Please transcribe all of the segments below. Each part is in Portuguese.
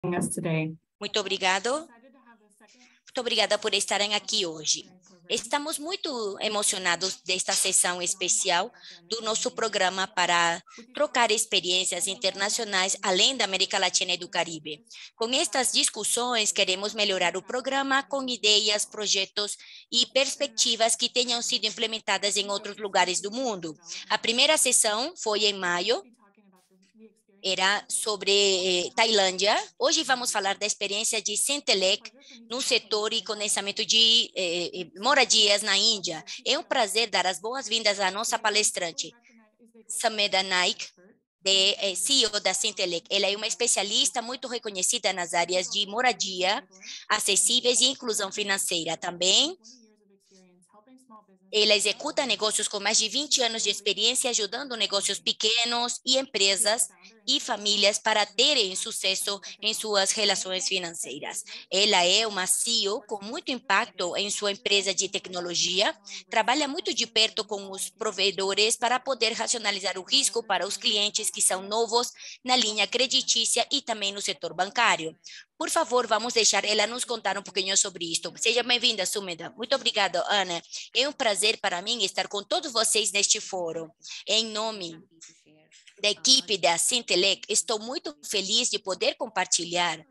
Muito obrigado. Muito obrigada por estarem aqui hoje. Estamos muito emocionados desta sessão especial do nosso programa para trocar experiências internacionais além da América Latina e do Caribe. Com estas discussões, queremos melhorar o programa com ideias, projetos e perspectivas que tenham sido implementadas em outros lugares do mundo. A primeira sessão foi em maio. Era sobre Tailândia. Hoje vamos falar da experiência de Centelec no setor e condensamento de moradias na Índia. É um prazer dar as boas-vindas à nossa palestrante, Sameda Naik, CEO da Centelec. Ela é uma especialista muito reconhecida nas áreas de moradia, acessíveis e inclusão financeira. Também ela executa negócios com mais de 20 anos de experiência, ajudando negócios pequenos e empresas e famílias para terem sucesso em suas relações financeiras. Ela é uma CEO com muito impacto em sua empresa de tecnologia, trabalha muito de perto com os provedores para poder racionalizar o risco para os clientes que são novos na linha creditícia e também no setor bancário. Por favor, vamos deixar ela nos contar um pouquinho sobre isto. Seja bem-vinda, Sumeda. Muito obrigada, Ana. É um prazer para mim estar com todos vocês neste fórum. Em nome da equipe da Centelec, estou muito feliz de poder compartilhar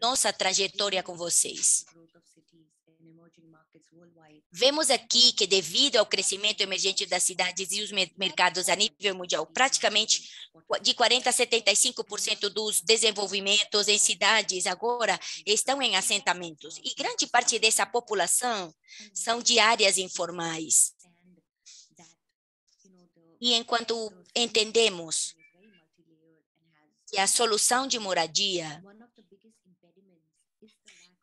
nossa trajetória com vocês. Vemos aqui que, devido ao crescimento emergente das cidades e os mercados a nível mundial, praticamente de 40% a 75% dos desenvolvimentos em cidades agora estão em assentamentos. E grande parte dessa população são de áreas informais. E enquanto entendemos que a solução de moradia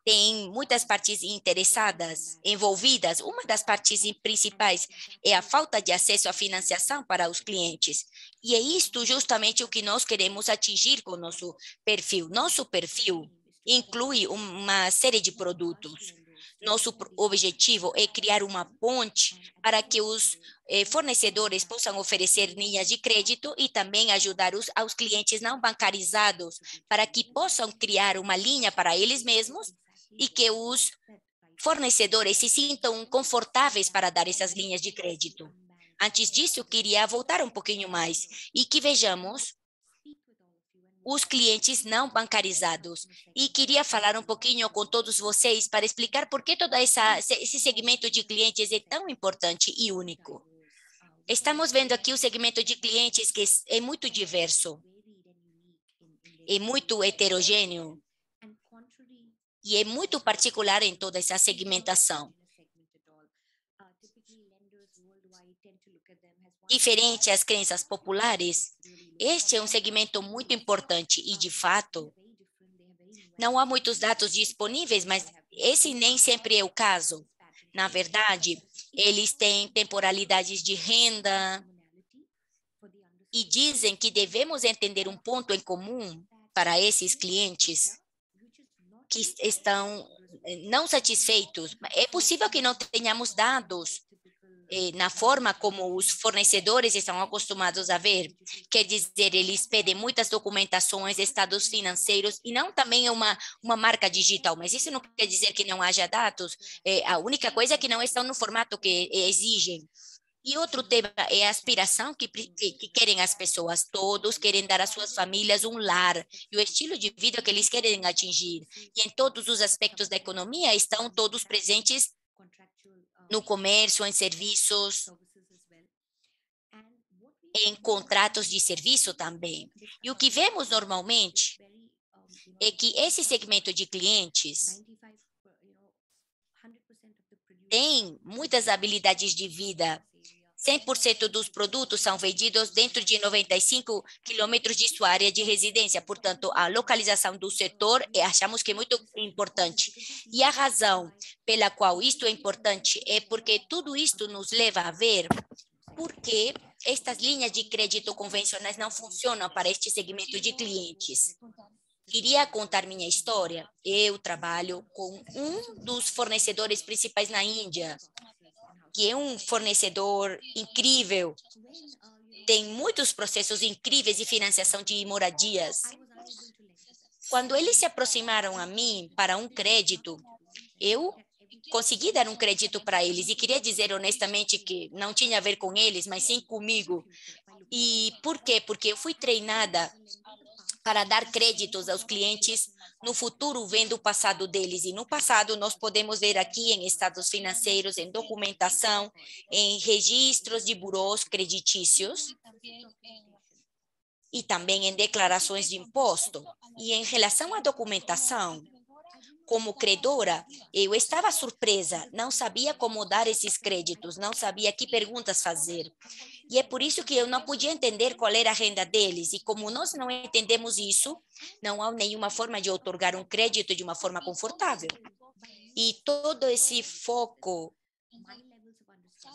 tem muitas partes interessadas, envolvidas. Uma das partes principais é a falta de acesso à financiação para os clientes. E é isto justamente o que nós queremos atingir com o nosso perfil. Nosso perfil inclui uma série de produtos. Nosso objetivo é criar uma ponte para que os fornecedores possam oferecer linhas de crédito e também ajudar aos clientes não bancarizados para que possam criar uma linha para eles mesmos e que os fornecedores se sintam confortáveis para dar essas linhas de crédito. Antes disso, eu queria voltar um pouquinho mais e que vejamos os clientes não bancarizados. E queria falar um pouquinho com todos vocês para explicar por que todo esse segmento de clientes é tão importante e único. Estamos vendo aqui o segmento de clientes que é muito diverso, é muito heterogêneo e é muito particular em toda essa segmentação. Diferente às crenças populares, este é um segmento muito importante e, de fato, não há muitos dados disponíveis, mas esse nem sempre é o caso. Na verdade, eles têm temporalidades de renda e dizem que devemos entender um ponto em comum para esses clientes que estão não satisfeitos. É possível que não tenhamos dados na forma como os fornecedores estão acostumados a ver. Quer dizer, eles pedem muitas documentações, estados financeiros e não também uma marca digital, mas isso não quer dizer que não haja dados. A única coisa é que não estão no formato que exigem. E outro tema é a aspiração que querem as pessoas. Todos querem dar às suas famílias um lar e o estilo de vida que eles querem atingir. E em todos os aspectos da economia estão todos presentes no comércio, em serviços, em contratos de serviço também. E o que vemos normalmente é que esse segmento de clientes tem muitas habilidades de vida. 100% dos produtos são vendidos dentro de 95 quilômetros de sua área de residência. Portanto, a localização do setor achamos que é muito importante. E a razão pela qual isto é importante é porque tudo isto nos leva a ver por que estas linhas de crédito convencionais não funcionam para este segmento de clientes. Queria contar minha história. Eu trabalho com um dos fornecedores principais na Índia, que é um fornecedor incrível, tem muitos processos incríveis de financiação de moradias. Quando eles se aproximaram a mim para um crédito, eu consegui dar um crédito para eles e queria dizer honestamente que não tinha a ver com eles, mas sim comigo. E por quê? Porque eu fui treinada para dar créditos aos clientes no futuro, vendo o passado deles. E no passado, nós podemos ver aqui em estados financeiros, em documentação, em registros de burôs creditícios e também em declarações de imposto. E em relação à documentação, como credora, eu estava surpresa, não sabia como dar esses créditos, não sabia que perguntas fazer. E é por isso que eu não podia entender qual era a renda deles. E como nós não entendemos isso, não há nenhuma forma de otorgar um crédito de uma forma confortável. E todo esse foco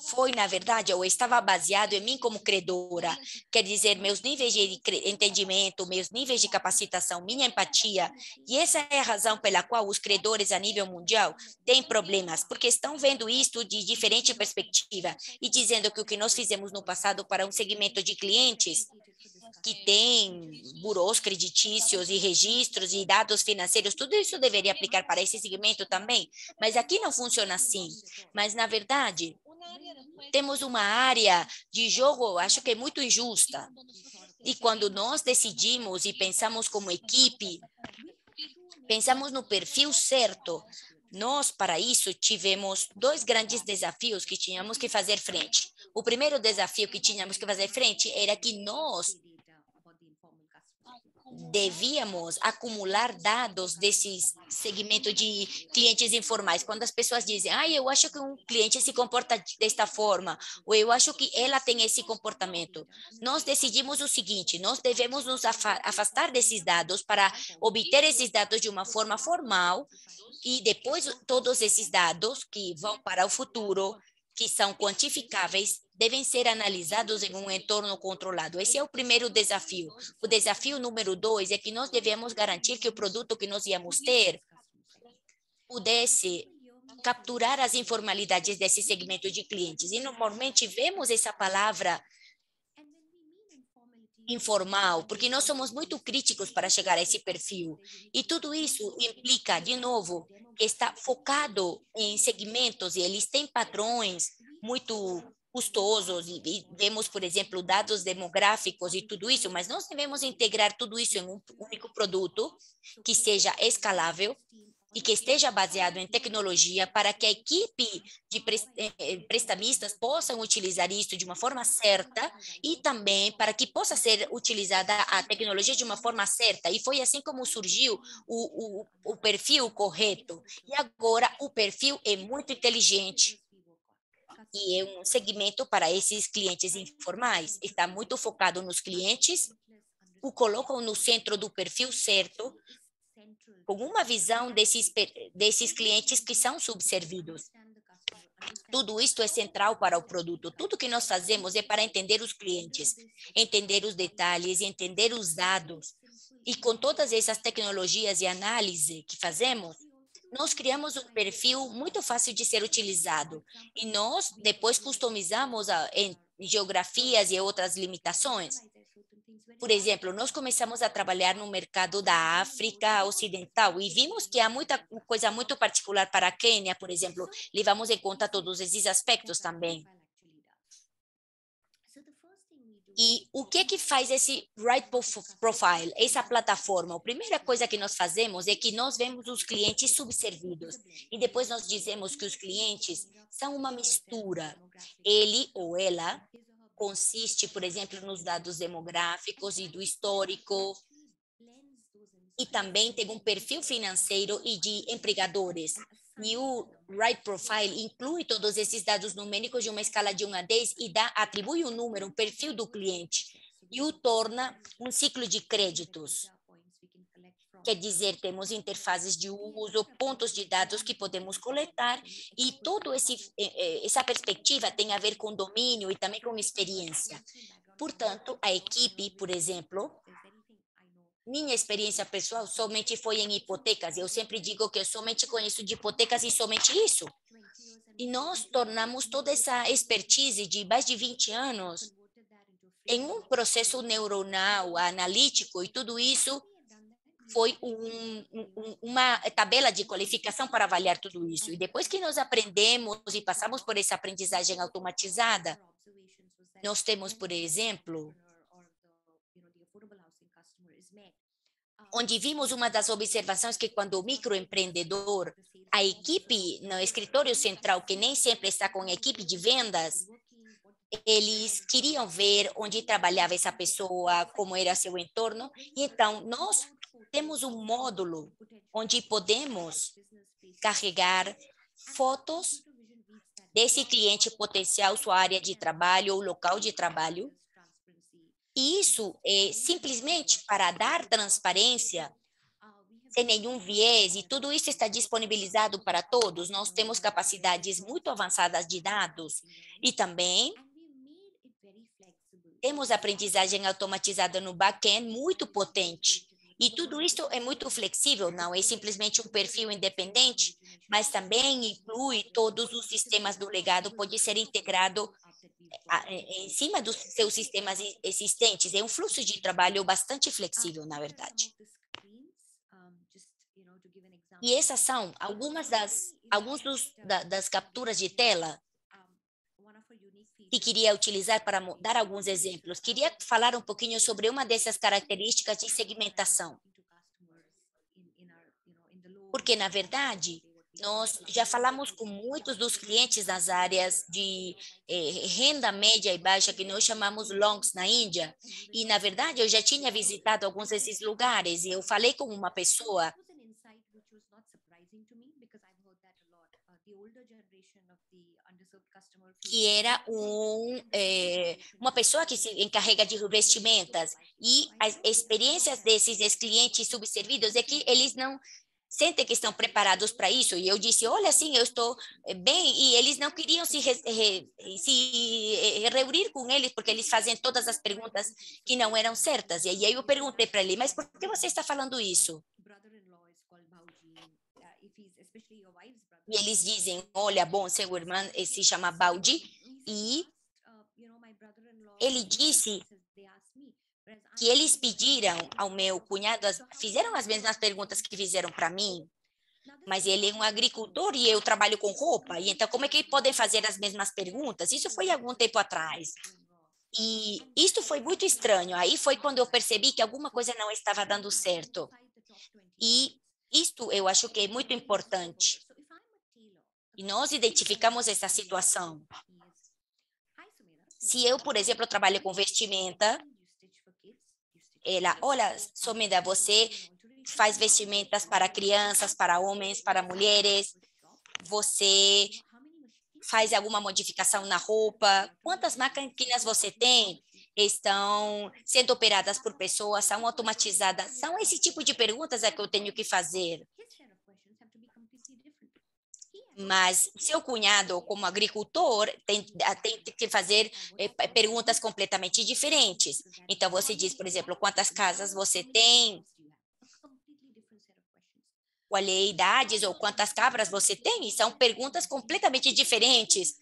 foi, na verdade, ou estava baseado em mim como credora, quer dizer, meus níveis de entendimento, meus níveis de capacitação, minha empatia, e essa é a razão pela qual os credores a nível mundial têm problemas, porque estão vendo isto de diferente perspectiva e dizendo que o que nós fizemos no passado para um segmento de clientes que tem burôs creditícios e registros e dados financeiros, tudo isso deveria aplicar para esse segmento também, mas aqui não funciona assim. Mas, na verdade, temos uma área de jogo, acho que é muito injusta. E quando nós decidimos e pensamos como equipe, pensamos no perfil certo, nós, para isso, tivemos dois grandes desafios que tínhamos que fazer frente. O primeiro desafio que tínhamos que fazer frente era que nós devíamos acumular dados desses segmento de clientes informais. Quando as pessoas dizem, eu acho que um cliente se comporta desta forma, ou eu acho que ela tem esse comportamento. Nós decidimos o seguinte, nós devemos nos afastar desses dados para obter esses dados de uma forma formal e depois todos esses dados que vão para o futuro, que são quantificáveis, devem ser analisados em um entorno controlado. Esse é o primeiro desafio. O desafio número 2 é que nós devemos garantir que o produto que nós íamos ter pudesse capturar as informalidades desse segmento de clientes. E normalmente vemos essa palavra informal, porque nós somos muito críticos para chegar a esse perfil. E tudo isso implica, de novo, que está focado em segmentos e eles têm padrões muito custosos e vemos, por exemplo, dados demográficos e tudo isso, mas nós devemos integrar tudo isso em um único produto que seja escalável e que esteja baseado em tecnologia para que a equipe de prestamistas possam utilizar isso de uma forma certa e também para que possa ser utilizada a tecnologia de uma forma certa. E foi assim como surgiu o perfil correto. E agora o perfil é muito inteligente e é um segmento para esses clientes informais. Está muito focado nos clientes, o colocam no centro do perfil certo, com uma visão desses clientes que são subservidos. Tudo isto é central para o produto. Tudo que nós fazemos é para entender os clientes, entender os detalhes, entender os dados. E com todas essas tecnologias e análise que fazemos, nós criamos um perfil muito fácil de ser utilizado. E nós depois customizamos em geografias e outras limitações. Por exemplo, nós começamos a trabalhar no mercado da África Ocidental e vimos que há muita coisa muito particular para a Quênia, por exemplo. Levamos em conta todos esses aspectos também. E o que é que faz esse Right Profile, essa plataforma? A primeira coisa que nós fazemos é que nós vemos os clientes subservidos e depois nós dizemos que os clientes são uma mistura. Ele ou ela consiste, por exemplo, nos dados demográficos e do histórico, e também tem um perfil financeiro e de empregadores. E o Right Profile inclui todos esses dados numéricos de uma escala de 1 a 10 e atribui um número, um perfil do cliente, e o torna um ciclo de créditos. Quer dizer, temos interfaces de uso, pontos de dados que podemos coletar e toda essa perspectiva tem a ver com domínio e também com experiência. Portanto, a equipe, por exemplo, minha experiência pessoal somente foi em hipotecas. Eu sempre digo que eu somente conheço de hipotecas e somente isso. E nós tornamos toda essa expertise de mais de 20 anos em um processo neuronal, analítico e tudo isso foi uma tabela de qualificação para avaliar tudo isso. E depois que nós aprendemos e passamos por essa aprendizagem automatizada, nós temos, por exemplo, onde vimos uma das observações que quando o microempreendedor, a equipe no escritório central, que nem sempre está com a equipe de vendas, eles queriam ver onde trabalhava essa pessoa, como era seu entorno, e então nós temos um módulo onde podemos carregar fotos desse cliente potencial, sua área de trabalho ou local de trabalho. E isso é simplesmente para dar transparência, sem nenhum viés, e tudo isso está disponibilizado para todos. Nós temos capacidades muito avançadas de dados e também temos aprendizagem automatizada no back-end muito potente. E tudo isso é muito flexível, não é simplesmente um perfil independente, mas também inclui todos os sistemas do legado, pode ser integrado em cima dos seus sistemas existentes. É um fluxo de trabalho bastante flexível, na verdade. E essas são das capturas de tela que queria utilizar para dar alguns exemplos. Queria falar um pouquinho sobre uma dessas características de segmentação. Porque, na verdade, nós já falamos com muitos dos clientes nas áreas de renda média e baixa, que nós chamamos longs na Índia. E, na verdade, eu já tinha visitado alguns desses lugares. E eu falei com uma pessoa que era uma pessoa que se encarrega de vestimentas. E as experiências desses clientes subservidos é que eles não sentem que estão preparados para isso. E eu disse, olha, assim, eu estou bem. E eles não queriam se reunir com eles, porque eles fazem todas as perguntas que não eram certas. E aí eu perguntei para ele, mas por que você está falando isso? E eles dizem, olha, bom, seu irmão se chama Baldi, e ele disse que eles pediram ao meu cunhado, fizeram as mesmas perguntas que fizeram para mim, mas ele é um agricultor e eu trabalho com roupa, e então como é que podem fazer as mesmas perguntas? Isso foi algum tempo atrás. E isto foi muito estranho. Aí foi quando eu percebi que alguma coisa não estava dando certo. E isto eu acho que é muito importante. E nós identificamos essa situação. Se eu, por exemplo, trabalho com vestimenta, ela, olha, Someda, você faz vestimentas para crianças, para homens, para mulheres, você faz alguma modificação na roupa, quantas máquinas você tem estão sendo operadas por pessoas, são automatizadas, são esse tipo de perguntas que eu tenho que fazer. Mas seu cunhado, como agricultor, tem que fazer perguntas completamente diferentes. Então, você diz, por exemplo, quantas casas você tem, qual é a idade ou quantas cabras você tem, e são perguntas completamente diferentes.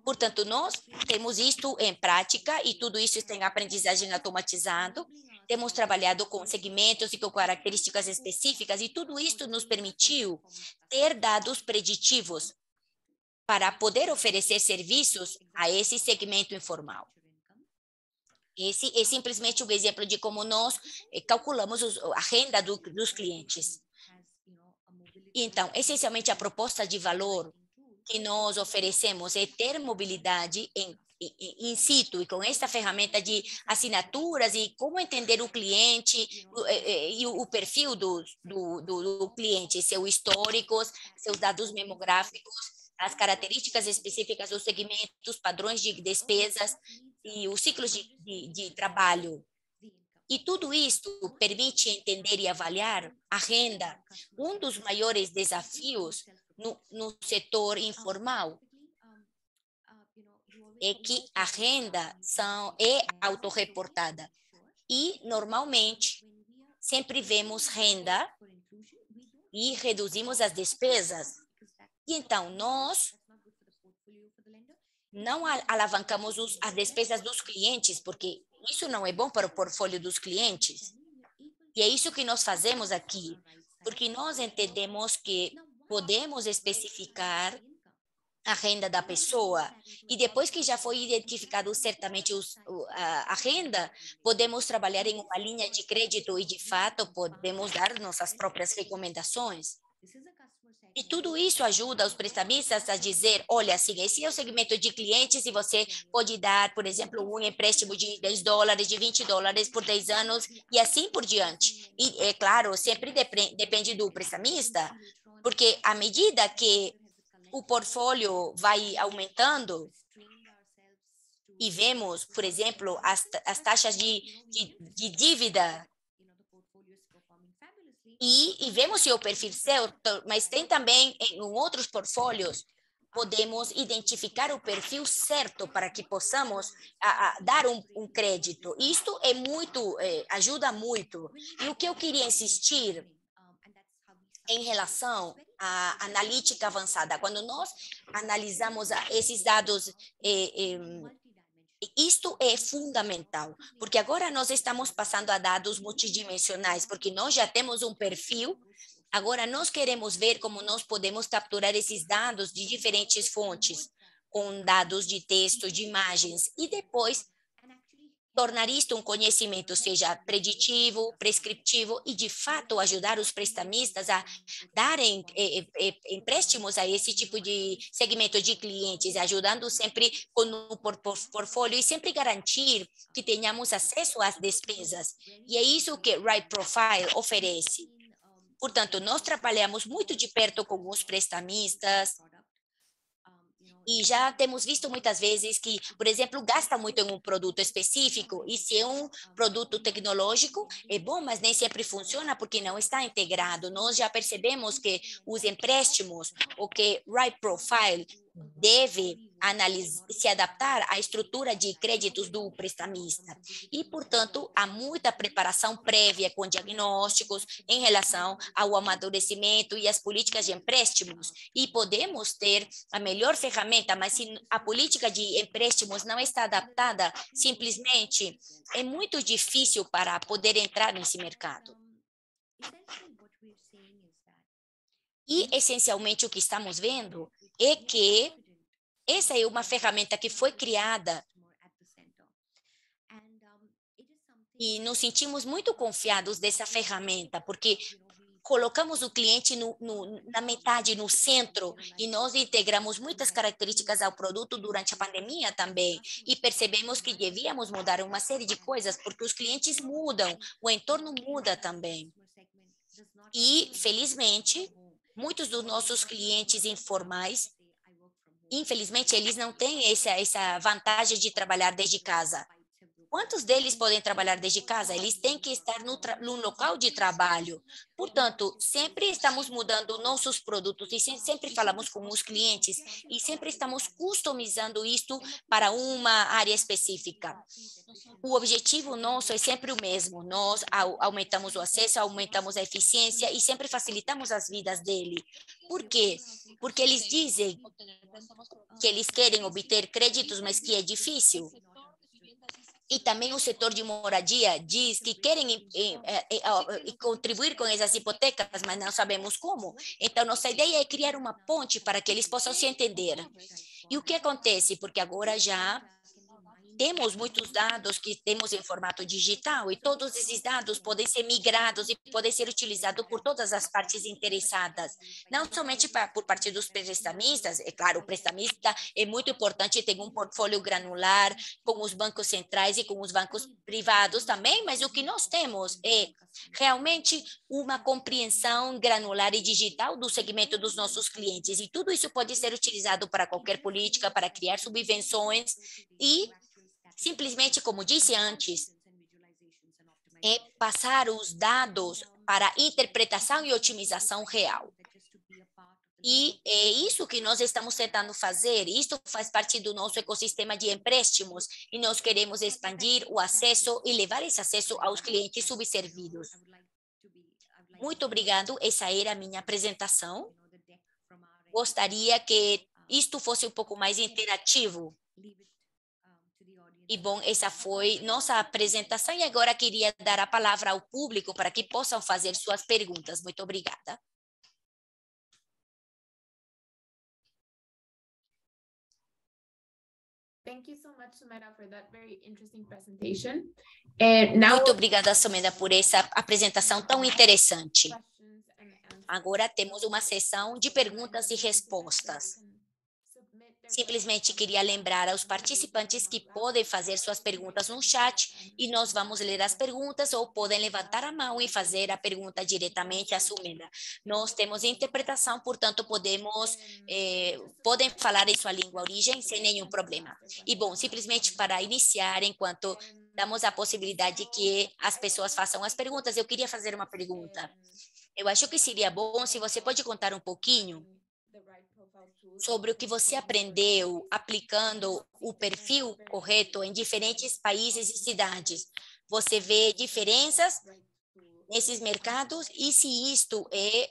Portanto, nós temos isto em prática e tudo isso tem aprendizagem automatizado. Temos trabalhado com segmentos e com características específicas e tudo isso nos permitiu ter dados preditivos para poder oferecer serviços a esse segmento informal. Esse é simplesmente um exemplo de como nós calculamos a renda dos clientes. Então, essencialmente, a proposta de valor que nós oferecemos é ter mobilidade in situ e com esta ferramenta de assinaturas e como entender o cliente e o perfil do cliente, seus históricos, seus dados demográficos, as características específicas dos segmentos, padrões de despesas e os ciclos de trabalho. E tudo isso permite entender e avaliar a renda. Um dos maiores desafios no setor informal é que a renda é autorreportada. E, normalmente, sempre vemos renda e reduzimos as despesas. E, então, nós não alavancamos as despesas dos clientes, porque isso não é bom para o portfólio dos clientes. E é isso que nós fazemos aqui, porque nós entendemos que podemos especificar a renda da pessoa e depois que já foi identificado certamente a renda, podemos trabalhar em uma linha de crédito e, de fato, podemos dar nossas próprias recomendações. E tudo isso ajuda os prestamistas a dizer, olha, assim, esse é o segmento de clientes e você pode dar, por exemplo, um empréstimo de $10, de $20 por 10 anos e assim por diante. E, é claro, sempre depende do prestamista, porque à medida que o portfólio vai aumentando e vemos, por exemplo, as taxas de dívida e vemos se o perfil certo, mas tem também em outros portfólios, podemos identificar o perfil certo para que possamos dar um crédito. Isto é muito, ajuda muito. E o que eu queria insistir em relação à analítica avançada, quando nós analisamos esses dados, isto é fundamental, porque agora nós estamos passando a dados multidimensionais, porque nós já temos um perfil, agora nós queremos ver como nós podemos capturar esses dados de diferentes fontes, com dados de texto, de imagens, e depois tornar isto um conhecimento, seja preditivo, prescritivo, e de fato ajudar os prestamistas a darem empréstimos a esse tipo de segmento de clientes, ajudando sempre com o portfólio e sempre garantir que tenhamos acesso às despesas. E é isso que Right Profile oferece. Portanto, nós trabalhamos muito de perto com os prestamistas, e já temos visto muitas vezes que, por exemplo, gasta muito em um produto específico, e se é um produto tecnológico, é bom, mas nem sempre funciona porque não está integrado. Nós já percebemos que os empréstimos, o que Right Profile deve se adaptar à estrutura de créditos do prestamista. E, portanto, há muita preparação prévia com diagnósticos em relação ao amadurecimento e às políticas de empréstimos. E podemos ter a melhor ferramenta, mas se a política de empréstimos não está adaptada, simplesmente é muito difícil para poder entrar nesse mercado. E, essencialmente, o que estamos vendo é que essa é uma ferramenta que foi criada e nos sentimos muito confiados dessa ferramenta, porque colocamos o cliente na metade, no centro, e nós integramos muitas características ao produto durante a pandemia também, e percebemos que devíamos mudar uma série de coisas, porque os clientes mudam, o entorno muda também. E, felizmente, muitos dos nossos clientes informais, infelizmente, eles não têm essa vantagem de trabalhar desde casa. Quantos deles podem trabalhar desde casa? Eles têm que estar no local de trabalho. Portanto, sempre estamos mudando nossos produtos e sempre falamos com os clientes e sempre estamos customizando isto para uma área específica. O objetivo nosso é sempre o mesmo. Nós aumentamos o acesso, aumentamos a eficiência e sempre facilitamos as vidas dele. Por quê? Porque eles dizem que eles querem obter créditos, mas que é difícil. E também o setor de moradia diz que querem contribuir com essas hipotecas, mas não sabemos como. Então, nossa ideia é criar uma ponte para que eles possam se entender. E o que acontece? Porque agora já temos muitos dados que temos em formato digital e todos esses dados podem ser migrados e podem ser utilizados por todas as partes interessadas, não somente por parte dos prestamistas. É claro, o prestamista é muito importante ter um portfólio granular com os bancos centrais e com os bancos privados também, mas o que nós temos é realmente uma compreensão granular e digital do segmento dos nossos clientes, e tudo isso pode ser utilizado para qualquer política, para criar subvenções e simplesmente, como disse antes, é passar os dados para interpretação e otimização real. E é isso que nós estamos tentando fazer. Isto faz parte do nosso ecossistema de empréstimos e nós queremos expandir o acesso e levar esse acesso aos clientes subservidos. Muito obrigado. Essa era a minha apresentação. Gostaria que isto fosse um pouco mais interativo. E bom, essa foi nossa apresentação e agora queria dar a palavra ao público para que possam fazer suas perguntas. Muito obrigada. Thank you so much, Sumeda, for that very interesting presentation. And now, muito obrigada, Sumeda, por essa apresentação tão interessante. Agora temos uma sessão de perguntas e respostas. Simplesmente queria lembrar aos participantes que podem fazer suas perguntas no chat e nós vamos ler as perguntas ou podem levantar a mão e fazer a pergunta diretamente à Sumeda. Nós temos interpretação, portanto, podem falar em sua língua origem sem nenhum problema. E, bom, simplesmente para iniciar, enquanto damos a possibilidade de que as pessoas façam as perguntas, eu queria fazer uma pergunta. Eu acho que seria bom se você pode contar um pouquinho sobre o que você aprendeu aplicando o perfil correto em diferentes países e cidades. Você vê diferenças nesses mercados e se isto é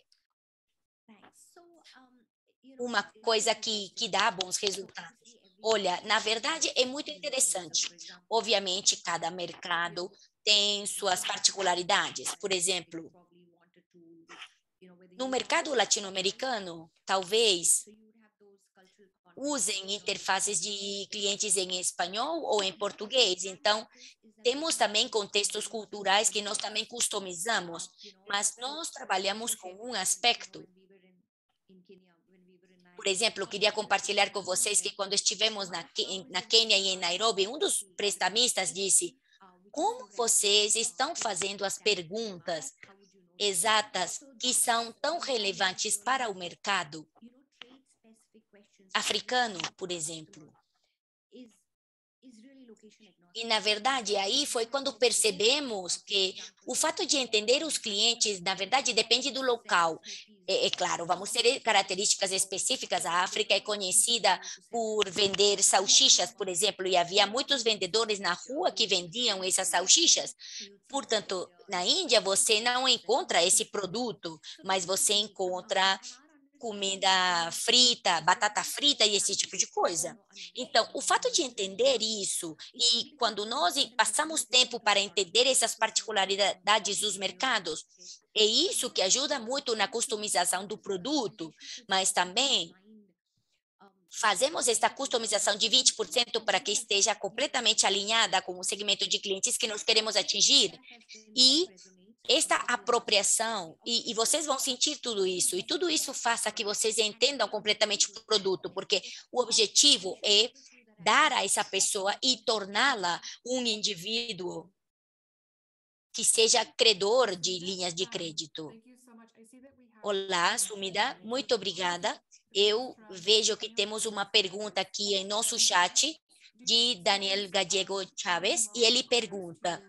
uma coisa que dá bons resultados. Olha, na verdade é muito interessante. Obviamente, cada mercado tem suas particularidades. Por exemplo, no mercado latino-americano, talvez usem interfaces de clientes em espanhol ou em português. Então, temos também contextos culturais que nós também customizamos, mas nós trabalhamos com um aspecto. Por exemplo, eu queria compartilhar com vocês que quando estivemos na Quênia e em Nairobi, um dos prestamistas disse: como vocês estão fazendo as perguntas exatas que são tão relevantes para o mercado africano, por exemplo. E, na verdade, aí foi quando percebemos que o fato de entender os clientes, na verdade, depende do local. É claro, vamos ter características específicas. A África é conhecida por vender salsichas, por exemplo, e havia muitos vendedores na rua que vendiam essas salsichas. Portanto, na Índia, você não encontra esse produto, mas você encontra comida frita, batata frita e esse tipo de coisa. Então, o fato de entender isso e quando nós passamos tempo para entender essas particularidades dos mercados, é isso que ajuda muito na customização do produto, mas também fazemos esta customização de 20% para que esteja completamente alinhada com o segmento de clientes que nós queremos atingir e esta apropriação, e vocês vão sentir tudo isso, e tudo isso faça que vocês entendam completamente o produto, porque o objetivo é dar a essa pessoa e torná-la um indivíduo que seja credor de linhas de crédito. Olá, Sumida, muito obrigada. Eu vejo que temos uma pergunta aqui em nosso chat de Daniel Gallego Chaves, e ele pergunta: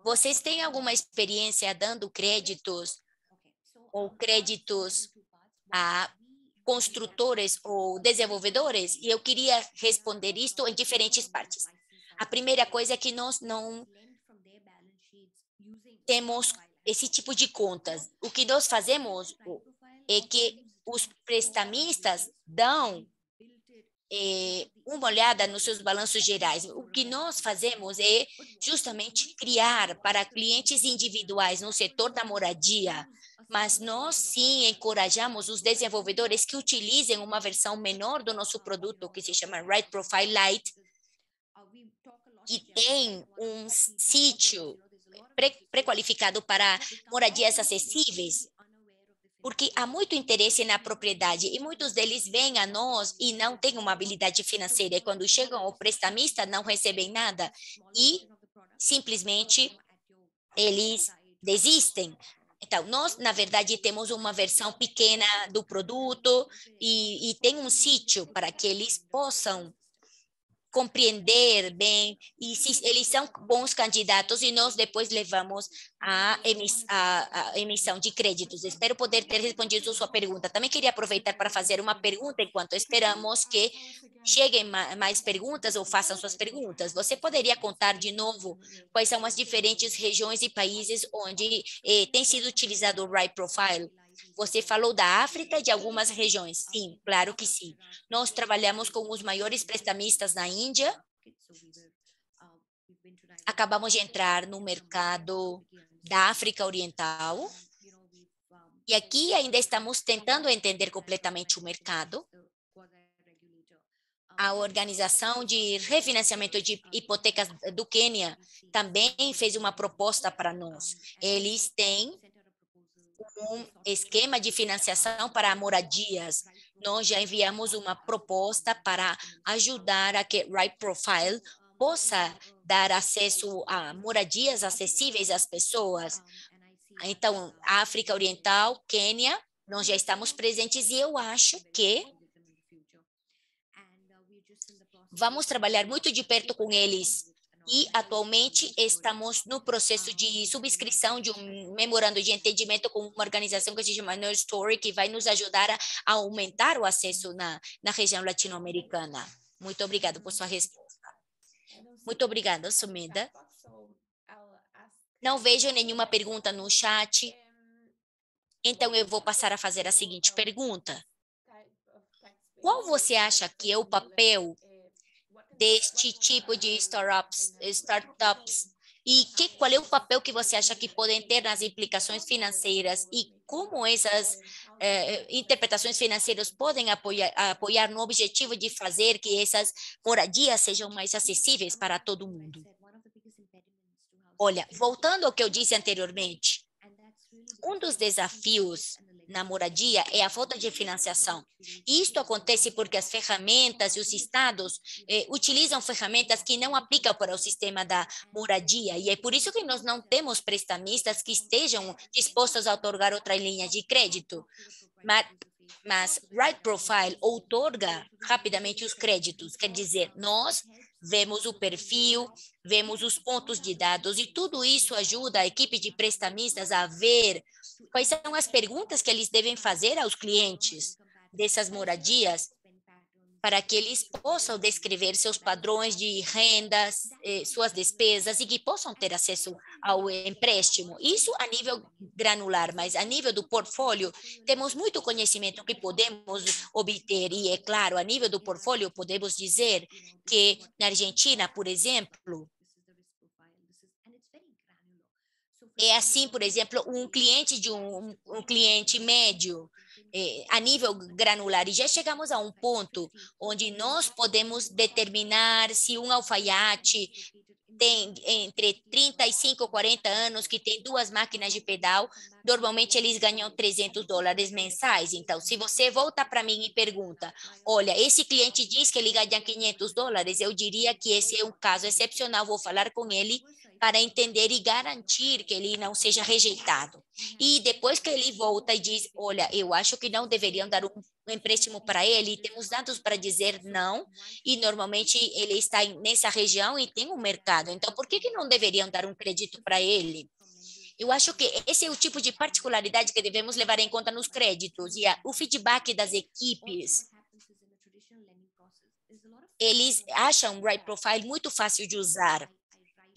vocês têm alguma experiência dando créditos ou créditos a construtores ou desenvolvedores? E eu queria responder isto em diferentes partes. A primeira coisa é que nós não temos esse tipo de contas. O que nós fazemos é que os prestamistas dão uma olhada nos seus balanços gerais. O que nós fazemos é justamente criar para clientes individuais no setor da moradia, mas nós sim encorajamos os desenvolvedores que utilizem uma versão menor do nosso produto, que se chama Right Profile Lite, que tem um sítio pré-qualificado para moradias acessíveis, porque há muito interesse na propriedade e muitos deles vêm a nós e não têm uma habilidade financeira. E quando chegam ao prestamista, não recebem nada e simplesmente eles desistem. Então, nós, na verdade, temos uma versão pequena do produto e tem um sítio para que eles possam compreender bem e se eles são bons candidatos e nós depois levamos a emissão de créditos. Espero poder ter respondido a sua pergunta. Também queria aproveitar para fazer uma pergunta enquanto esperamos que cheguem mais perguntas ou façam suas perguntas. Você poderia contar de novo quais são as diferentes regiões e países onde tem sido utilizado o Right Profile? Você falou da África e de algumas regiões. Sim, claro que sim. Nós trabalhamos com os maiores prestamistas na Índia, Acabamos de entrar no mercado da África Oriental e aqui ainda estamos tentando entender completamente o mercado. A Organização de Refinanciamento de Hipotecas do Quênia também fez uma proposta para nós. Eles têm um esquema de financiação para moradias. Nós já enviamos uma proposta para ajudar a que Right Profile possa dar acesso a moradias acessíveis às pessoas. Então, África Oriental, Quênia, nós já estamos presentes e eu acho que vamos trabalhar muito de perto com eles e atualmente estamos no processo de subscrição de um memorando de entendimento com uma organização que se chama Nerd Story, que vai nos ajudar a aumentar o acesso na região latino-americana. Muito obrigado por sua resposta. Muito obrigada, Sumeda. Não vejo nenhuma pergunta no chat, então eu vou passar a fazer a seguinte pergunta. Qual você acha que é o papel deste tipo de startups e qual é o papel que você acha que podem ter nas implicações financeiras e como essas interpretações financeiras podem apoiar no objetivo de fazer que essas moradias sejam mais acessíveis para todo mundo? Olha, voltando ao que eu disse anteriormente, um dos desafios na moradia é a falta de financiação. E isto acontece porque as ferramentas e os estados utilizam ferramentas que não aplicam para o sistema da moradia. E é por isso que nós não temos prestamistas que estejam dispostos a otorgar outra linha de crédito. Mas Right Profile outorga rapidamente os créditos. Quer dizer, nós vemos o perfil, vemos os pontos de dados e tudo isso ajuda a equipe de prestamistas a ver quais são as perguntas que eles devem fazer aos clientes dessas moradias para que eles possam descrever seus padrões de rendas, suas despesas e que possam ter acesso ao empréstimo. Isso a nível granular, mas a nível do portfólio, temos muito conhecimento que podemos obter e, é claro, a nível do portfólio, podemos dizer que na Argentina, por exemplo, é assim, por exemplo, um cliente de um cliente médio, a nível granular, e já chegamos a um ponto onde nós podemos determinar se um alfaiate tem entre 35 e 40 anos, que tem 2 máquinas de pedal, normalmente eles ganham $300 mensais. Então, se você volta para mim e pergunta, olha, esse cliente diz que ele ganha $500, eu diria que esse é um caso excepcional, vou falar com ele para entender e garantir que ele não seja rejeitado. E depois que ele volta e diz, olha, eu acho que não deveriam dar um empréstimo para ele, temos dados para dizer não, e normalmente ele está nessa região e tem um mercado. Então, por que não deveriam dar um crédito para ele? Eu acho que esse é o tipo de particularidade que devemos levar em conta nos créditos. E o feedback das equipes, eles acham o Right Profile muito fácil de usar.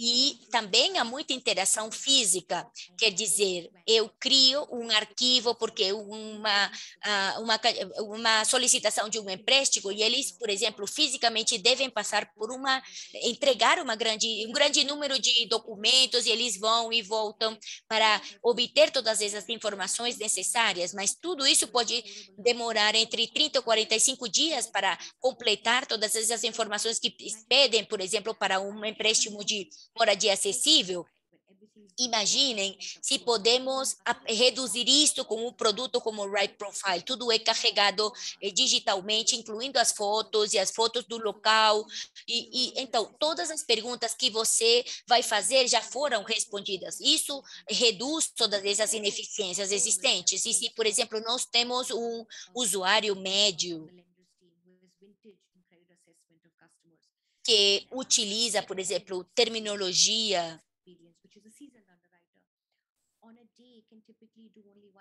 E também há muita interação física, quer dizer, eu crio um arquivo porque uma solicitação de um empréstimo e eles, por exemplo, fisicamente devem passar por entregar um grande número de documentos e eles vão e voltam para obter todas essas informações necessárias, mas tudo isso pode demorar entre 30 e 45 dias para completar todas essas informações que pedem, por exemplo, para um empréstimo de moradia acessível. Imaginem se podemos reduzir isto com um produto como o Right Profile. Tudo é carregado digitalmente, incluindo as fotos e as fotos do local. Então, todas as perguntas que você vai fazer já foram respondidas. Isso reduz todas essas ineficiências existentes. E se, por exemplo, nós temos um usuário médio que utiliza, por exemplo, terminologia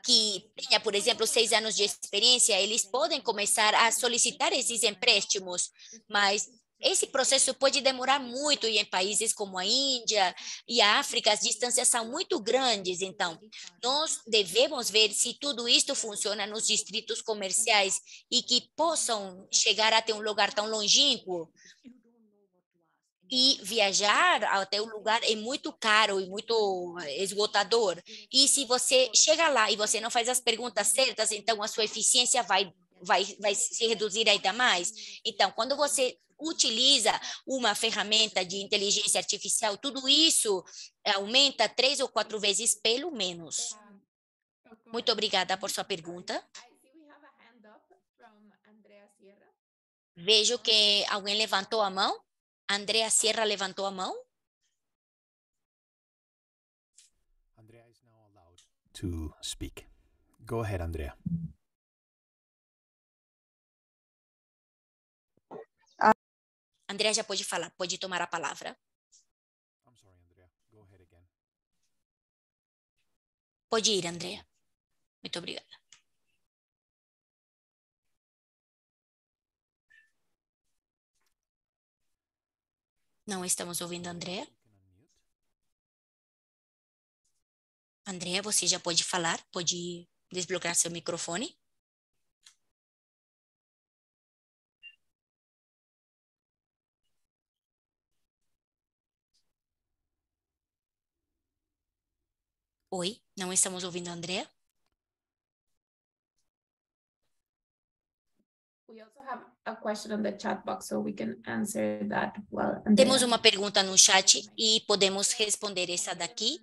que tenha, por exemplo, 6 anos de experiência, eles podem começar a solicitar esses empréstimos, mas esse processo pode demorar muito e em países como a Índia e a África, as distâncias são muito grandes. Então, nós devemos ver se tudo isto funciona nos distritos comerciais e que possam chegar até um lugar tão longínquo. E viajar até o lugar é muito caro e muito esgotador. E se você chega lá e você não faz as perguntas certas, então a sua eficiência vai se reduzir ainda mais. Então, quando você utiliza uma ferramenta de inteligência artificial, tudo isso aumenta 3 ou 4 vezes pelo menos. Muito obrigada por sua pergunta. Vejo que alguém levantou a mão. Andrea Sierra levantou a mão. Andrea is now allowed to speak. Go ahead, Andrea. Andrea já pode falar, pode tomar a palavra. I'm sorry, Andrea. Go ahead again. Pode ir, Andrea. Muito obrigada. Não estamos ouvindo a Andrea. Andrea, você já pode falar? Pode desbloquear seu microfone? Oi, não estamos ouvindo a Andrea? We also have a question on the chat box, so we can answer that well. Temos uma pergunta no chat e podemos responder essa daqui.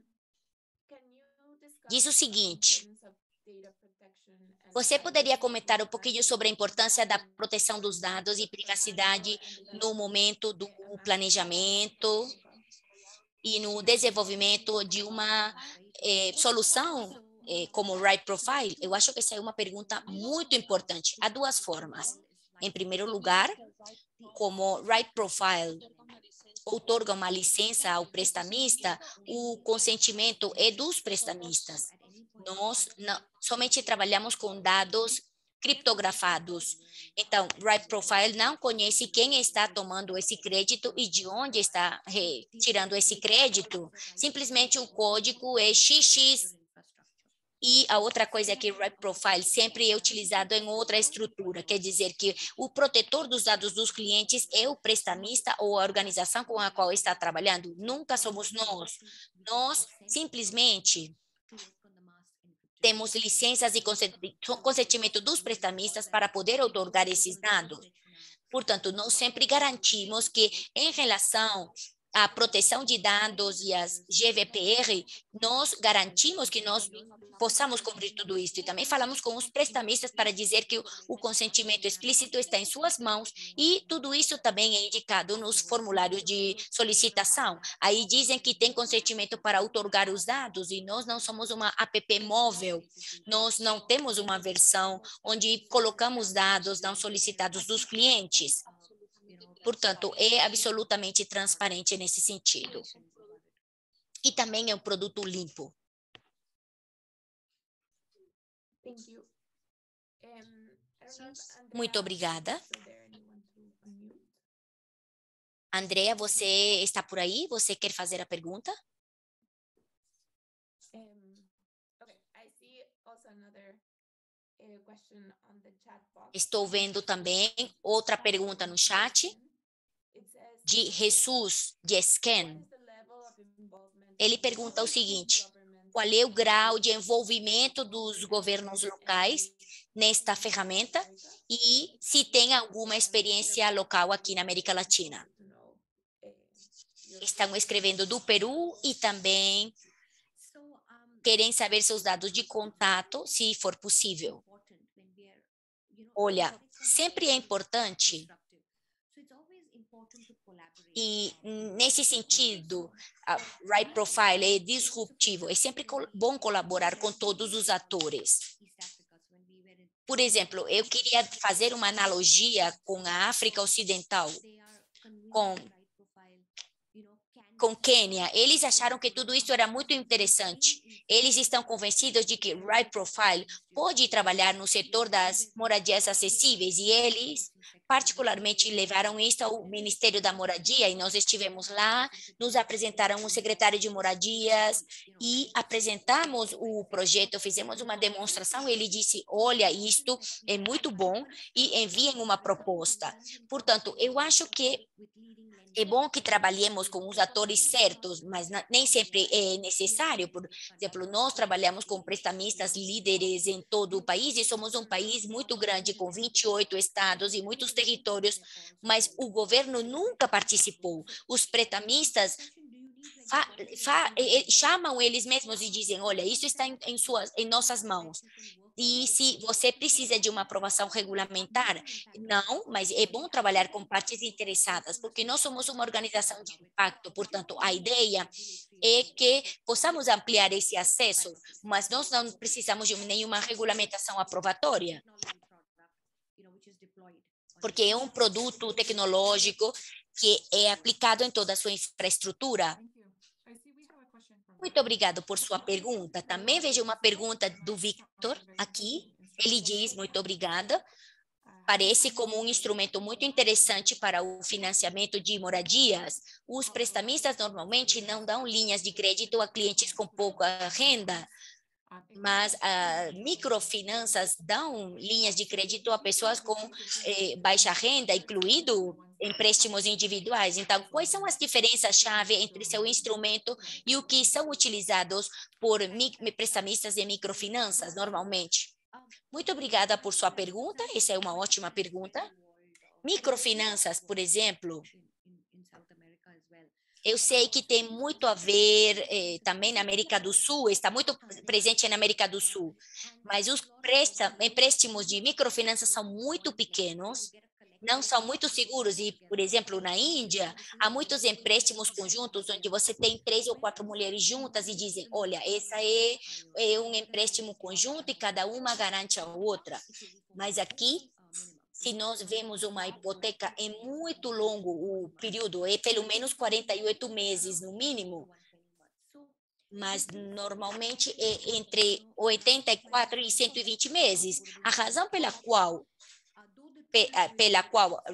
Diz o seguinte: você poderia comentar um pouquinho sobre a importância da proteção dos dados e privacidade no momento do planejamento e no desenvolvimento de uma solução como o Right Profile? Eu acho que essa é uma pergunta muito importante. Há duas formas. Em primeiro lugar, como Right Profile outorga uma licença ao prestamista, o consentimento é dos prestamistas. Nós somente trabalhamos com dados criptografados. Então, Right Profile não conhece quem está tomando esse crédito e de onde está tirando esse crédito. Simplesmente o código é XX. E a outra coisa é que o Right Profile sempre é utilizado em outra estrutura, quer dizer que o protetor dos dados dos clientes é o prestamista ou a organização com a qual está trabalhando, nunca somos nós. Nós simplesmente temos licenças e consentimento dos prestamistas para poder outorgar esses dados. Portanto, nós sempre garantimos que, em relação à proteção de dados e as GDPR, nós garantimos que nós possamos cumprir tudo isso. E também falamos com os prestamistas para dizer que o consentimento explícito está em suas mãos e tudo isso também é indicado nos formulários de solicitação. Aí dizem que tem consentimento para outorgar os dados e nós não somos uma app móvel. Nós não temos uma versão onde colocamos dados não solicitados dos clientes. Portanto, é absolutamente transparente nesse sentido. E também é um produto limpo. Muito obrigada. Andrea, você está por aí? Você quer fazer a pergunta? Estou vendo também outra pergunta no chat de Jesus de Esquen. Ele pergunta o seguinte: qual é o grau de envolvimento dos governos locais nesta ferramenta e se tem alguma experiência local aqui na América Latina? Estão escrevendo do Peru e também querem saber seus dados de contato, se for possível. Olha, sempre é importante, e nesse sentido, a Right Profile é disruptivo, é sempre bom colaborar com todos os atores. Por exemplo, eu queria fazer uma analogia com a África Ocidental, com Quênia. Eles acharam que tudo isso era muito interessante. Eles estão convencidos de que Right Profile pode trabalhar no setor das moradias acessíveis e eles particularmente levaram isso ao Ministério da Moradia e nós estivemos lá, nos apresentaram o secretário de Moradias e apresentamos o projeto, fizemos uma demonstração e ele disse, olha, isto é muito bom e enviem uma proposta. Portanto, eu acho que é bom que trabalhemos com os atores certos, mas nem sempre é necessário. Por exemplo, nós trabalhamos com prestamistas líderes em todo o país e somos um país muito grande, com 28 estados e muitos territórios, mas o governo nunca participou. Os prestamistas chamam eles mesmos e dizem, olha, isso está em nossas mãos. E se você precisa de uma aprovação regulamentar, não, mas é bom trabalhar com partes interessadas, porque nós somos uma organização de impacto, portanto, a ideia é que possamos ampliar esse acesso, mas nós não precisamos de nenhuma regulamentação aprovatória, porque é um produto tecnológico que é aplicado em toda a sua infraestrutura. Muito obrigado por sua pergunta. Também vejo uma pergunta do Victor aqui. Ele diz, muito obrigada. Parece como um instrumento muito interessante para o financiamento de moradias. Os prestamistas normalmente não dão linhas de crédito a clientes com pouca renda, mas microfinanças dão linhas de crédito a pessoas com baixa renda, incluído empréstimos individuais. Então, quais são as diferenças-chave entre seu instrumento e o que são utilizados por prestamistas de microfinanças, normalmente? Muito obrigada por sua pergunta. Essa é uma ótima pergunta. Microfinanças, por exemplo, eu sei que tem muito a ver também na América do Sul, está muito presente na América do Sul, mas os empréstimos de microfinanças são muito pequenos, não são muito seguros e, por exemplo, na Índia, há muitos empréstimos conjuntos onde você tem 3 ou 4 mulheres juntas e dizem, olha, essa é um empréstimo conjunto e cada uma garante a outra. Mas aqui, se nós vemos uma hipoteca, é muito longo o período, é pelo menos 48 meses no mínimo, mas normalmente é entre 84 e 120 meses. A razão pela qual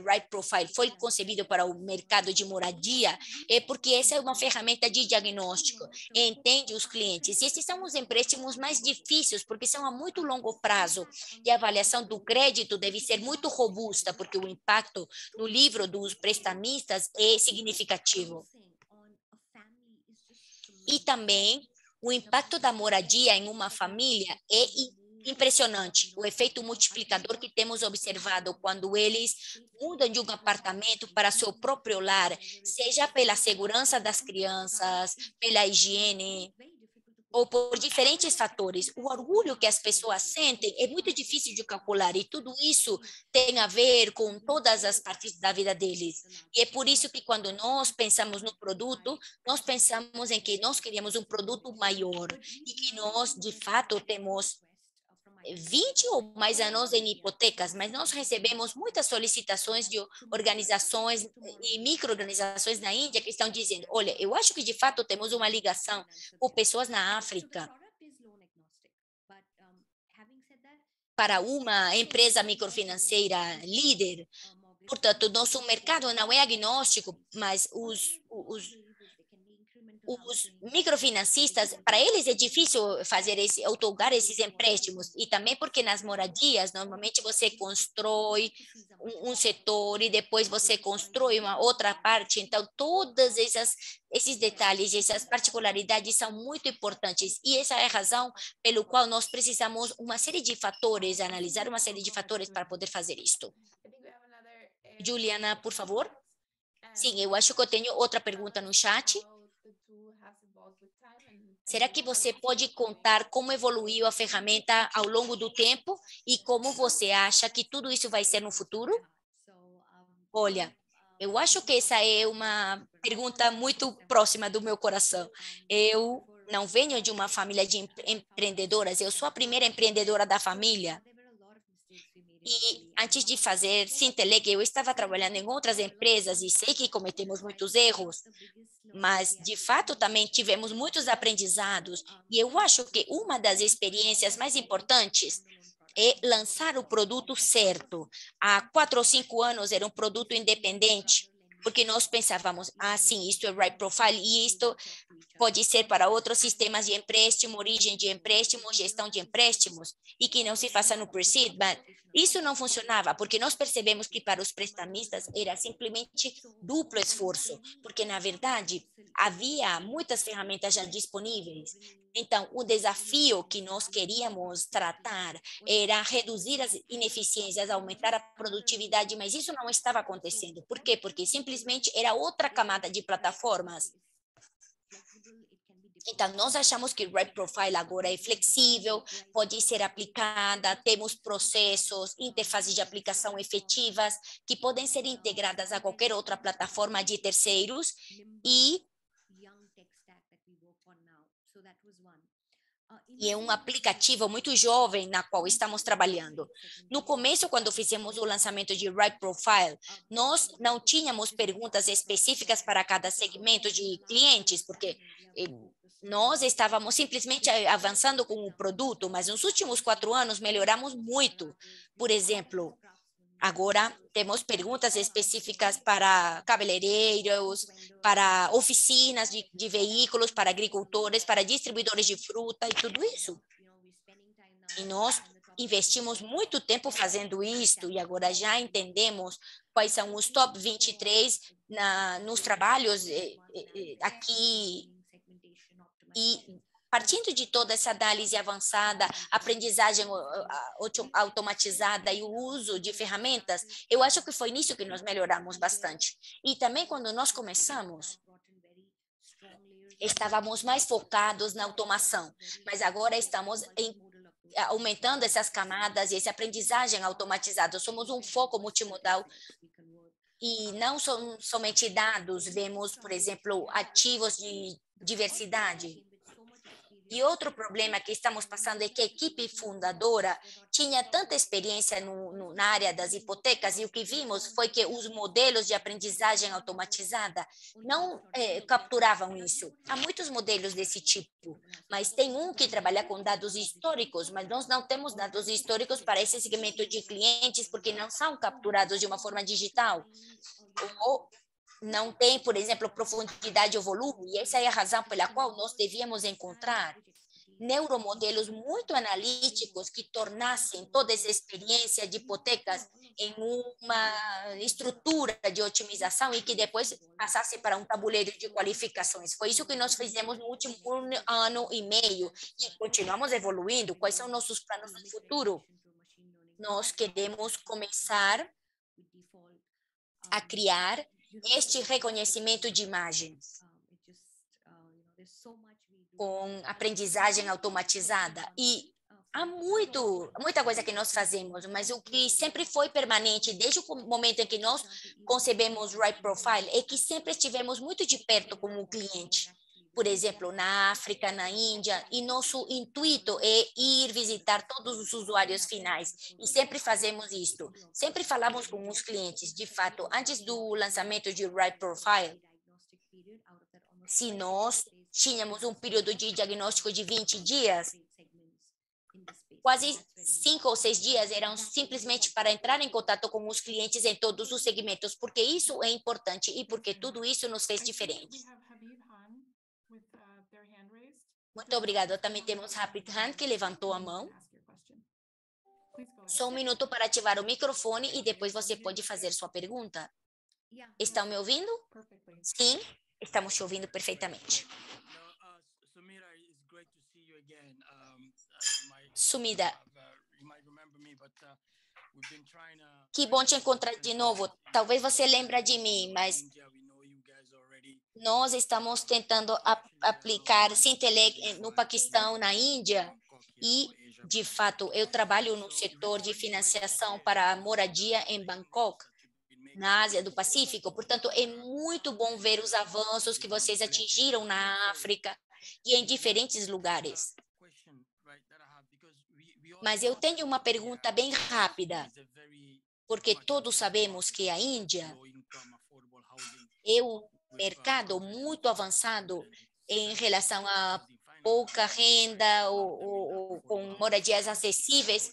Right Profile foi concebido para o mercado de moradia é porque essa é uma ferramenta de diagnóstico, entende os clientes. E esses são os empréstimos mais difíceis, porque são a muito longo prazo, e a avaliação do crédito deve ser muito robusta, porque o impacto no livro dos prestamistas é significativo. E também o impacto da moradia em uma família é impressionante, o efeito multiplicador que temos observado quando eles mudam de um apartamento para seu próprio lar, seja pela segurança das crianças, pela higiene, ou por diferentes fatores. O orgulho que as pessoas sentem é muito difícil de calcular e tudo isso tem a ver com todas as partes da vida deles. E é por isso que quando nós pensamos no produto, nós pensamos em que nós queríamos um produto maior e que nós, de fato, temos 20 ou mais anos em hipotecas, mas nós recebemos muitas solicitações de organizações e micro-organizações na Índia que estão dizendo, olha, eu acho que de fato temos uma ligação com pessoas na África para uma empresa microfinanceira líder. Portanto, nosso mercado não é agnóstico, mas os microfinancistas, para eles é difícil outorgar esses empréstimos, e também porque nas moradias, normalmente você constrói um setor e depois você constrói uma outra parte, então todos esses detalhes, essas particularidades são muito importantes, e essa é a razão pelo qual nós precisamos uma série de fatores, analisar uma série de fatores para poder fazer isto. Juliana, por favor. Sim, eu acho que eu tenho outra pergunta no chat. Será que você pode contar como evoluiu a ferramenta ao longo do tempo e como você acha que tudo isso vai ser no futuro? Olha, eu acho que essa é uma pergunta muito próxima do meu coração. Eu não venho de uma família de empreendedoras, eu sou a primeira empreendedora da família. E antes de fazer Sintelec, eu estava trabalhando em outras empresas e sei que cometemos muitos erros, mas de fato também tivemos muitos aprendizados. E eu acho que uma das experiências mais importantes é lançar o produto certo. Há 4 ou 5 anos era um produto independente. porque nós pensávamos, sim, isto é right profile e isto pode ser para outros sistemas de empréstimo, origem de empréstimo, gestão de empréstimos, e que não se faça no Proceed, mas isso não funcionava, porque nós percebemos que para os prestamistas era simplesmente duplo esforço, porque, na verdade, havia muitas ferramentas já disponíveis. Então, o desafio que nós queríamos tratar era reduzir as ineficiências, aumentar a produtividade, mas isso não estava acontecendo. Por quê? Porque simplesmente era outra camada de plataformas. Então, nós achamos que o Right Profile agora é flexível, pode ser aplicada, temos processos, interfaces de aplicação efetivas, que podem ser integradas a qualquer outra plataforma de terceiros e é um aplicativo muito jovem na qual estamos trabalhando. No começo, quando fizemos o lançamento de Right Profile, nós não tínhamos perguntas específicas para cada segmento de clientes, porque nós estávamos simplesmente avançando com o produto, mas nos últimos 4 anos melhoramos muito. Por exemplo, agora temos perguntas específicas para cabeleireiros, para oficinas de veículos, para agricultores, para distribuidores de fruta e tudo isso. E nós investimos muito tempo fazendo isto e agora já entendemos quais são os top 23 nos trabalhos aqui. E partindo de toda essa análise avançada, aprendizagem automatizada e o uso de ferramentas, eu acho que foi nisso que nós melhoramos bastante. E também quando nós começamos, estávamos mais focados na automação, mas agora estamos aumentando essas camadas e essa aprendizagem automatizada. Somos um foco multimodal e não são somente dados, vemos, por exemplo, ativos de diversidade. E outro problema que estamos passando é que a equipe fundadora tinha tanta experiência na área das hipotecas e o que vimos foi que os modelos de aprendizagem automatizada não capturavam isso. Há muitos modelos desse tipo, mas tem um que trabalha com dados históricos, mas nós não temos dados históricos para esse segmento de clientes porque não são capturados de uma forma digital. Ou não tem, por exemplo, profundidade ou volume, e essa é a razão pela qual nós devíamos encontrar neuromodelos muito analíticos que tornassem toda essa experiência de hipotecas em uma estrutura de otimização e que depois passasse para um tabuleiro de qualificações. Foi isso que nós fizemos no último ano e meio e continuamos evoluindo. Quais são nossos planos no futuro? Nós queremos começar a criar este reconhecimento de imagens com aprendizagem automatizada e há muita coisa que nós fazemos, mas o que sempre foi permanente desde o momento em que nós concebemos o Right Profile é que sempre estivemos muito de perto com o cliente. Por exemplo, na África, na Índia, e nosso intuito é ir visitar todos os usuários finais, e sempre fazemos isto. Sempre falamos com os clientes, de fato, antes do lançamento de Right Profile, se nós tínhamos um período de diagnóstico de 20 dias, quase 5 ou 6 dias eram simplesmente para entrar em contato com os clientes em todos os segmentos, porque isso é importante e porque tudo isso nos fez diferentes. Muito obrigada. Também temos Rapid Hand, que levantou a mão. Só um minuto para ativar o microfone e depois você pode fazer sua pergunta. Estão me ouvindo? Sim, estamos te ouvindo perfeitamente. Sumida, que bom te encontrar de novo. Talvez você lembre de mim, mas nós estamos tentando aplicar Sintelec no Paquistão, na Índia, e, de fato, eu trabalho no setor de financiação para moradia em Bangkok, na Ásia do Pacífico. Portanto, é muito bom ver os avanços que vocês atingiram na África e em diferentes lugares. Mas eu tenho uma pergunta bem rápida, porque todos sabemos que a Índia é um mercado muito avançado em relação a pouca renda ou com moradias acessíveis,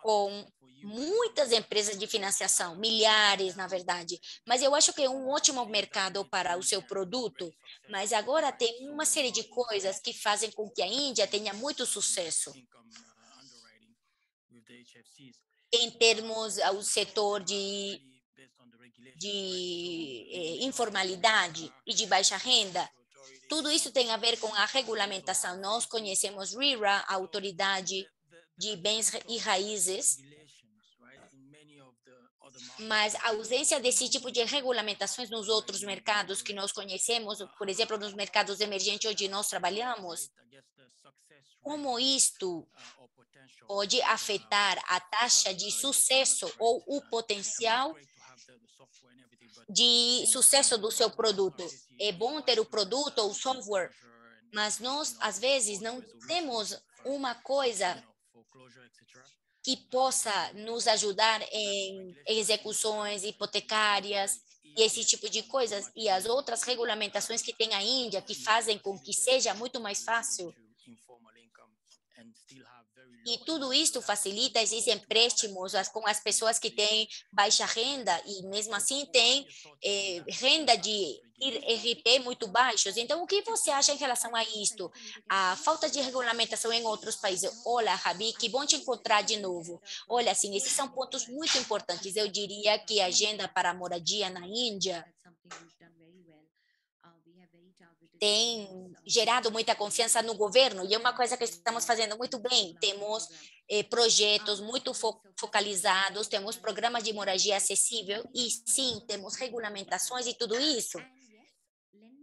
com muitas empresas de financiação, milhares, na verdade. Mas eu acho que é um ótimo mercado para o seu produto. Mas agora tem uma série de coisas que fazem com que a Índia tenha muito sucesso em termos ao setor de informalidade e de baixa renda. Tudo isso tem a ver com a regulamentação. Nós conhecemos RERA, a Autoridade de Bens e Raízes, mas a ausência desse tipo de regulamentações nos outros mercados que nós conhecemos, por exemplo, nos mercados emergentes onde nós trabalhamos, como isto pode afetar a taxa de sucesso ou o potencial de sucesso do seu produto. É bom ter o produto ou o software, mas nós, às vezes, não temos uma coisa que possa nos ajudar em execuções hipotecárias e esse tipo de coisas. E as outras regulamentações que tem a Índia, que fazem com que seja muito mais fácil. E tudo isto facilita esses empréstimos com as pessoas que têm baixa renda e, mesmo assim, têm renda de IRP muito baixos. Então, o que você acha em relação a isto? A falta de regulamentação em outros países. Olá, Rabi, que bom te encontrar de novo. Olha, assim, esses são pontos muito importantes. Eu diria que a agenda para a moradia na Índia tem gerado muita confiança no governo e é uma coisa que estamos fazendo muito bem. Temos projetos muito focalizados, temos programas de moradia acessível e sim, temos regulamentações e tudo isso.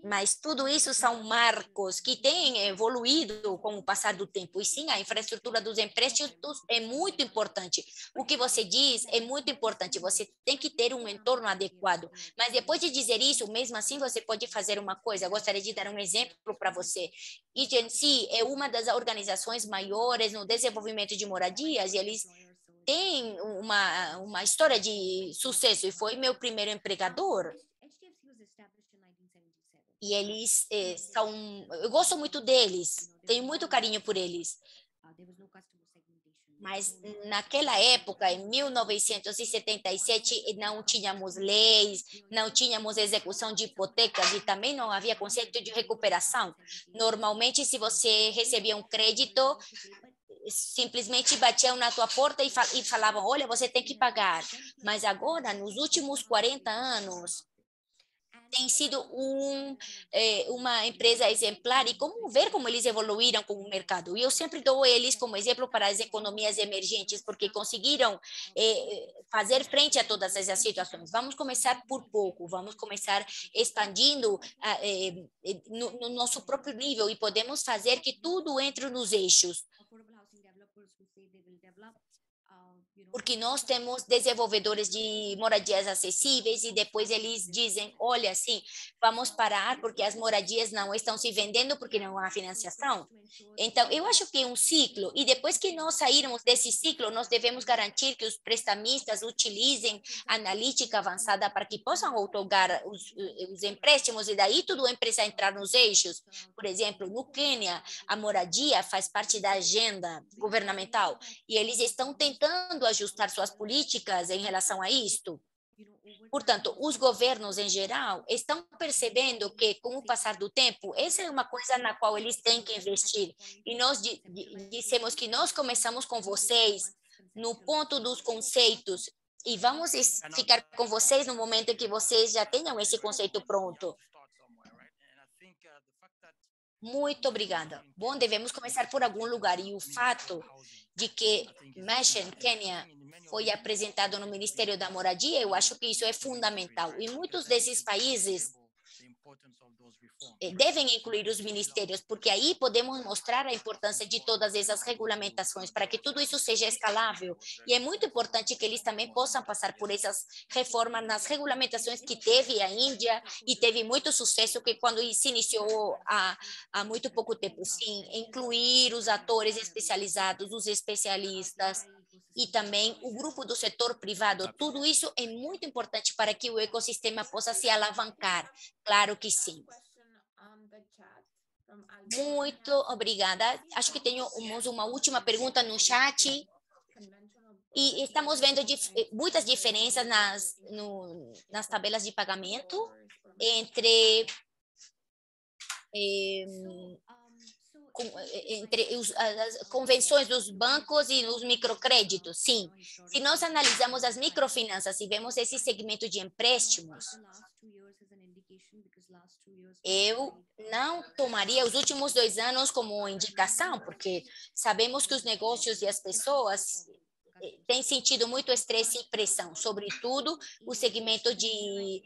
Mas tudo isso são marcos que têm evoluído com o passar do tempo. E sim, a infraestrutura dos empréstimos é muito importante. O que você diz é muito importante. Você tem que ter um entorno adequado. Mas depois de dizer isso, mesmo assim, você pode fazer uma coisa. Eu gostaria de dar um exemplo para você. IGNC é uma das organizações maiores no desenvolvimento de moradias e eles têm uma história de sucesso e foi meu primeiro empregador. E eles são. Eu gosto muito deles, tenho muito carinho por eles. Mas naquela época, em 1977, não tínhamos leis, não tínhamos execução de hipotecas e também não havia conceito de recuperação. Normalmente, se você recebia um crédito, simplesmente batiam na tua porta e falavam: olha, você tem que pagar. Mas agora, nos últimos 40 anos, tem sido uma empresa exemplar e como ver como eles evoluíram com o mercado. E eu sempre dou eles como exemplo para as economias emergentes, porque conseguiram fazer frente a todas essas situações. Vamos começar por pouco, vamos começar expandindo no nosso próprio nível e podemos fazer que tudo entre nos eixos. Porque nós temos desenvolvedores de moradias acessíveis e depois eles dizem, olha, sim, vamos parar porque as moradias não estão se vendendo porque não há financiação. Então, eu acho que é um ciclo e depois que nós sairmos desse ciclo, nós devemos garantir que os prestamistas utilizem analítica avançada para que possam outorgar os empréstimos e daí tudo a empresa entrar nos eixos. Por exemplo, no Quênia, a moradia faz parte da agenda governamental e eles estão tentando ajustar suas políticas em relação a isto. Portanto, os governos em geral estão percebendo que, com o passar do tempo, essa é uma coisa na qual eles têm que investir. E nós dissemos que nós começamos com vocês no ponto dos conceitos e vamos ficar com vocês no momento em que vocês já tenham esse conceito pronto. Muito obrigada. Bom, devemos começar por algum lugar. E o fato de que Mission Kenya foi apresentado no Ministério da Moradia, eu acho que isso é fundamental. E muitos desses países devem incluir os ministérios, porque aí podemos mostrar a importância de todas essas regulamentações para que tudo isso seja escalável. E é muito importante que eles também possam passar por essas reformas nas regulamentações que teve a Índia e teve muito sucesso que quando se iniciou há muito pouco tempo. Sim, incluir os atores especializados, os especialistas, e também o grupo do setor privado. Tudo isso é muito importante para que o ecossistema possa se alavancar. Claro que sim. Muito obrigada. Acho que temos uma última pergunta no chat. E estamos vendo muitas diferenças nas tabelas de pagamento entre as convenções dos bancos e os microcréditos. Sim, se nós analisamos as microfinanças e vemos esse segmento de empréstimos, eu não tomaria os últimos 2 anos como indicação, porque sabemos que os negócios e as pessoas têm sentido muito estresse e pressão, sobretudo o segmento de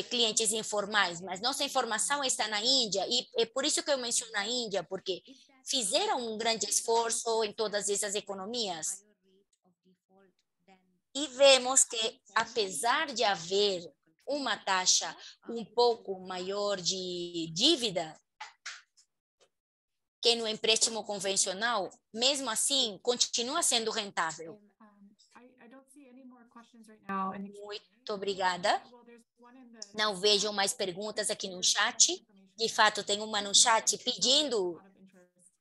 clientes informais, mas nossa informação está na Índia, e é por isso que eu menciono a Índia, porque fizeram um grande esforço em todas essas economias. E vemos que, apesar de haver uma taxa um pouco maior de dívida que no empréstimo convencional, mesmo assim, continua sendo rentável. Muito obrigada. Não vejo mais perguntas aqui no chat. De fato, tem uma no chat pedindo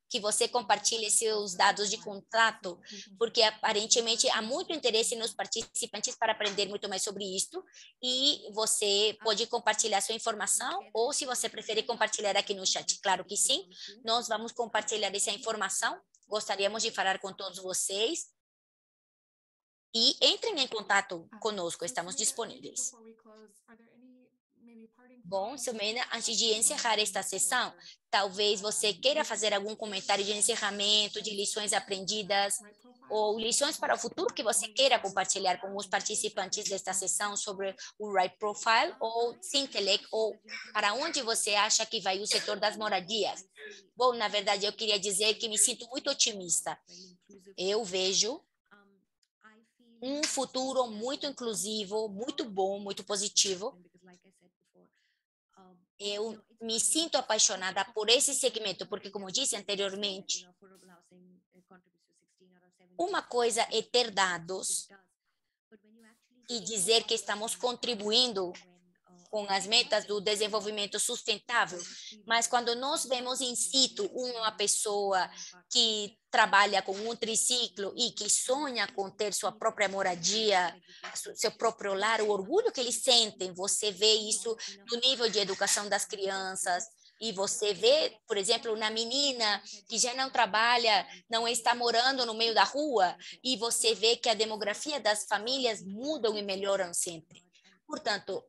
que você compartilhe seus dados de contato, porque aparentemente há muito interesse nos participantes para aprender muito mais sobre isto, e você pode compartilhar sua informação, ou se você preferir compartilhar aqui no chat. Claro que sim, nós vamos compartilhar essa informação, gostaríamos de falar com todos vocês, e entrem em contato conosco, estamos disponíveis. Bom, Somena, antes de encerrar esta sessão, talvez você queira fazer algum comentário de encerramento, de lições aprendidas, ou lições para o futuro que você queira compartilhar com os participantes desta sessão sobre o Right Profile ou Sintelec, ou para onde você acha que vai o setor das moradias. Bom, na verdade, eu queria dizer que me sinto muito otimista. Eu vejo um futuro muito inclusivo, muito bom, muito positivo. Eu me sinto apaixonada por esse segmento, porque, como disse anteriormente, uma coisa é ter dados e dizer que estamos contribuindo com as metas do desenvolvimento sustentável, mas quando nós vemos in situ uma pessoa que trabalha com um triciclo e que sonha com ter sua própria moradia, seu próprio lar, o orgulho que eles sentem, você vê isso no nível de educação das crianças, e você vê, por exemplo, na menina que já não trabalha, não está morando no meio da rua, e você vê que a demografia das famílias mudam e melhoram sempre. Portanto,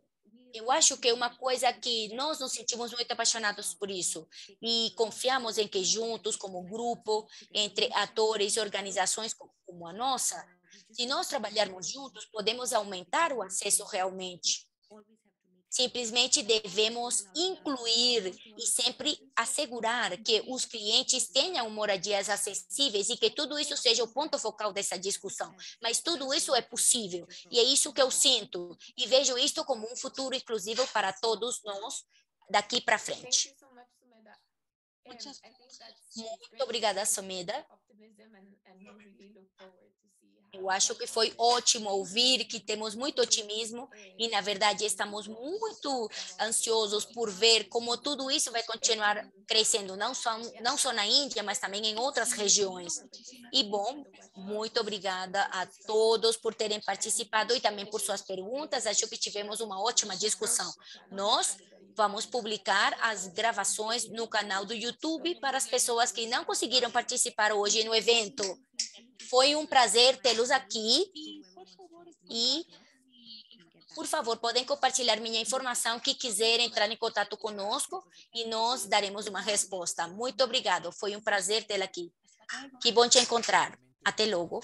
eu acho que é uma coisa que nós nos sentimos muito apaixonados por isso e confiamos em que juntos, como grupo, entre atores e organizações como a nossa, se nós trabalharmos juntos, podemos aumentar o acesso realmente. Simplesmente devemos incluir e sempre assegurar que os clientes tenham moradias acessíveis e que tudo isso seja o ponto focal dessa discussão. Mas tudo isso é possível e é isso que eu sinto e vejo isto como um futuro inclusivo para todos nós daqui para frente. Muito obrigada, Someda. Eu acho que foi ótimo ouvir que temos muito otimismo e, na verdade, estamos muito ansiosos por ver como tudo isso vai continuar crescendo, não só na Índia, mas também em outras regiões. E, bom, muito obrigada a todos por terem participado e também por suas perguntas. Acho que tivemos uma ótima discussão. Nós vamos publicar as gravações no canal do YouTube para as pessoas que não conseguiram participar hoje no evento. Foi um prazer tê-los aqui e, por favor, podem compartilhar minha informação que quiserem entrar em contato conosco e nós daremos uma resposta. Muito obrigado, foi um prazer tê-la aqui. Que bom te encontrar. Até logo.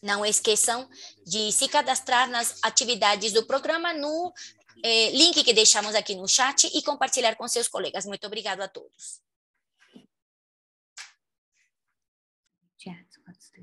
Não esqueçam de se cadastrar nas atividades do programa no link que deixamos aqui no chat e compartilhar com seus colegas. Muito obrigado a todos. Chat, what's the